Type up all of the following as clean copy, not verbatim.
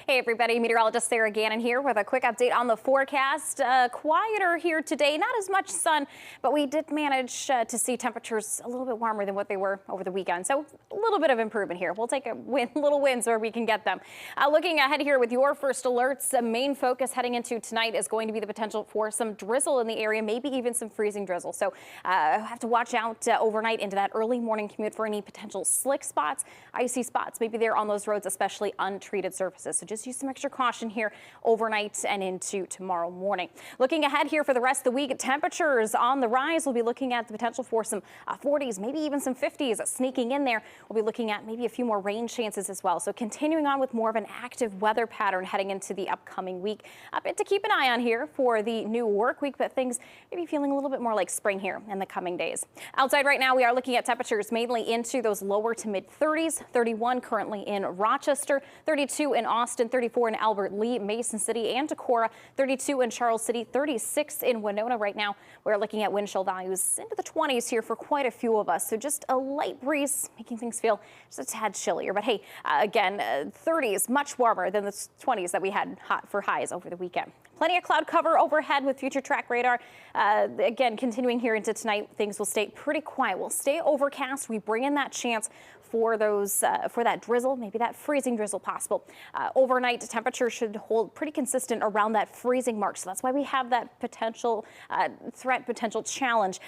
Hey everybody, meteorologist Sarah Gannon here with a quick update on the forecast. Quieter here today, not as much sun, but we did manage to see temperatures a little bit warmer than what they were over the weekend. So a little bit of improvement here. We'll take a little wins where we can get them. Looking ahead here with your first alerts, the main focus heading into tonight is going to be the potential for some drizzle in the area, maybe even some freezing drizzle. So have to watch out overnight into that early morning commute for any potential slick spots, icy spots, maybe there on those roads, especially untreated surfaces. So just use some extra caution here overnight and into tomorrow morning. Looking ahead here for the rest of the week, temperatures on the rise. We'll be looking at the potential for some 40s, maybe even some 50s sneaking in there. We'll be looking at maybe a few more rain chances as well. So continuing on with more of an active weather pattern heading into the upcoming week. A bit to keep an eye on here for the new work week, but things maybe feeling a little bit more like spring here in the coming days. Outside right now, we are looking at temperatures mainly into those lower to mid 30s, 31 currently in Rochester, 32 in Austin, 34 in Albert Lee, Mason City and Decorah, 32 in Charles City, 36 in Winona right now. We're looking at wind chill values into the 20s here for quite a few of us. So just a light breeze making things feel just a tad chillier. But hey, again, 30s much warmer than the 20s that we had hot for highs over the weekend. Plenty of cloud cover overhead with future track radar. Again, continuing here into tonight, things will stay pretty quiet. We'll stay overcast. We bring in that chance for those for that drizzle, maybe that freezing drizzle possible. Overnight temperatures should hold pretty consistent around that freezing mark. So that's why we have that potential potential challenge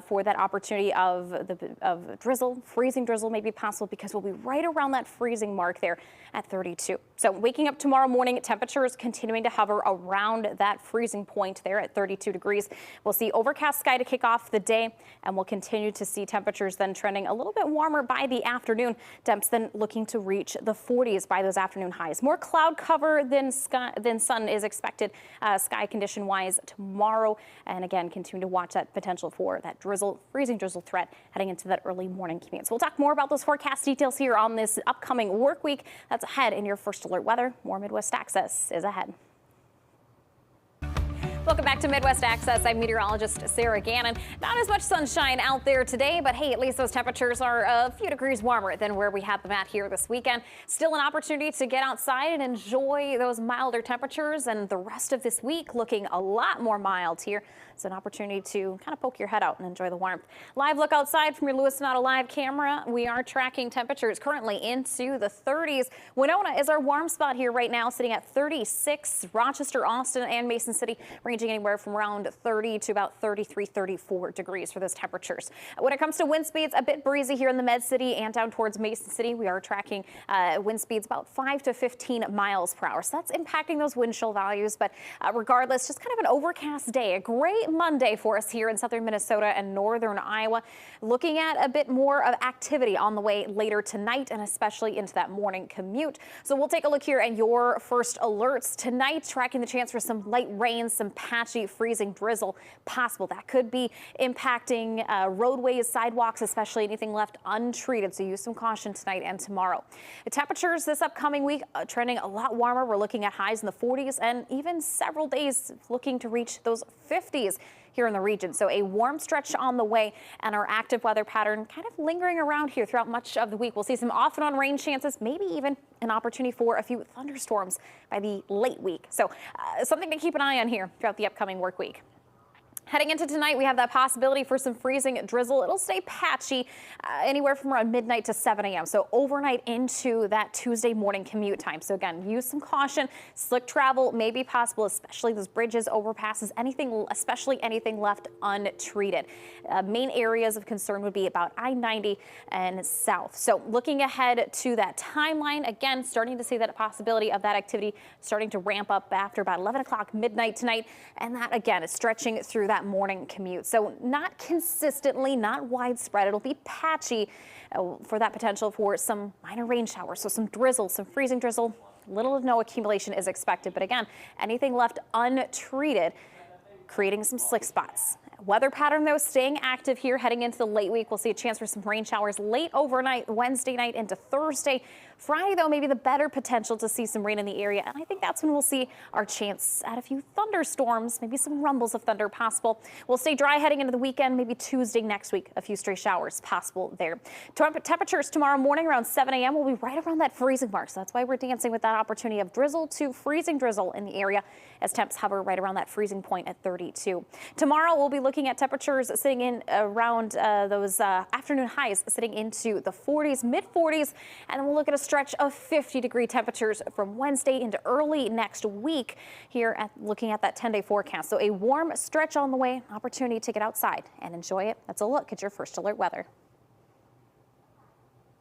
for that opportunity of drizzle, freezing drizzle may be possible because we'll be right around that freezing mark there at 32. So waking up tomorrow morning, temperatures continuing to hover around that freezing point there at 32 degrees. We'll see overcast sky to kick off the day, and we'll continue to see temperatures then trending a little bit warmer by the afternoon. Temps then looking to reach the 40s by those afternoon highs. More cloud cover than sun is expected sky condition wise tomorrow. And again, continue to watch that potential for that drizzle, freezing drizzle threat heading into that early morning commute. So we'll talk more about those forecast details here on this upcoming work week that's ahead in your first alert weather. More Midwest Access is ahead. Welcome back to Midwest Access. I'm meteorologist Sarah Gannon. Not as much sunshine out there today, but hey, at least those temperatures are a few degrees warmer than where we had them at here this weekend. Still an opportunity to get outside and enjoy those milder temperatures, and the rest of this week looking a lot more mild here. It's an opportunity to kind of poke your head out and enjoy the warmth. Live look outside from your Lewis Sonata live camera. We are tracking temperatures currently into the 30s. Winona is our warm spot here right now, sitting at 36. Rochester, Austin, and Mason City ranging anywhere from around 30 to about 33, 34 degrees for those temperatures. When it comes to wind speeds, a bit breezy here in the Med City and down towards Mason City. We are tracking wind speeds about 5 to 15 miles per hour. So that's impacting those wind chill values. But regardless, just kind of an overcast day, a great Monday for us here in southern Minnesota and northern Iowa. Looking at a bit more of activity on the way later tonight and especially into that morning commute. So we'll take a look here at your first alerts tonight, tracking the chance for some light rain, some patchy freezing drizzle possible. That could be impacting roadways, sidewalks, especially anything left untreated. So use some caution tonight and tomorrow. The temperatures this upcoming week trending a lot warmer. We're looking at highs in the 40s and even several days looking to reach those 50s here in the region. So a warm stretch on the way, and our active weather pattern kind of lingering around here throughout much of the week. We'll see some off and on rain chances, maybe even an opportunity for a few thunderstorms by the late week. So something to keep an eye on here throughout the upcoming work week. Heading into tonight, we have that possibility for some freezing drizzle. It'll stay patchy anywhere from around midnight to 7 a.m. So overnight into that Tuesday morning commute time. So again, use some caution. Slick travel may be possible, especially those bridges, overpasses, anything, especially anything left untreated. Main areas of concern would be about I-90 and south. So looking ahead to that timeline, again, starting to see that possibility of that activity starting to ramp up after about 11 o'clock midnight tonight. And that, again, is stretching through that morning commute. So not consistently, not widespread. It'll be patchy for that potential for some minor rain showers. So some drizzle, some freezing drizzle. Little to no accumulation is expected. But again, anything left untreated, creating some slick spots. Weather pattern, though, staying active here heading into the late week. We'll see a chance for some rain showers late overnight, Wednesday night into Thursday. Friday, though, maybe the better potential to see some rain in the area. And I think that's when we'll see our chance at a few thunderstorms, maybe some rumbles of thunder possible. We'll stay dry heading into the weekend, maybe Tuesday next week. A few stray showers possible there. Temperatures tomorrow morning around 7 a.m. will be right around that freezing mark. So that's why we're dancing with that opportunity of drizzle to freezing drizzle in the area as temps hover right around that freezing point at 32. Tomorrow, we'll be looking at temperatures sitting in around those afternoon highs sitting into the 40s, mid 40s, and then we'll look at a stretch of 50-degree temperatures from Wednesday into early next week here at looking at that 10-day forecast. So a warm stretch on the way, opportunity to get outside and enjoy it. That's a look at your first alert weather.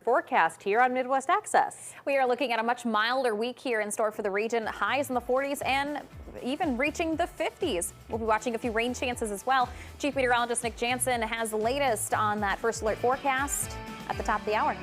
Forecast here on Midwest Access. We are looking at a much milder week here in store for the region. Highs in the 40s and even reaching the 50s. We'll be watching a few rain chances as well. Chief Meteorologist Nick Jansen has the latest on that first alert forecast at the top of the hour.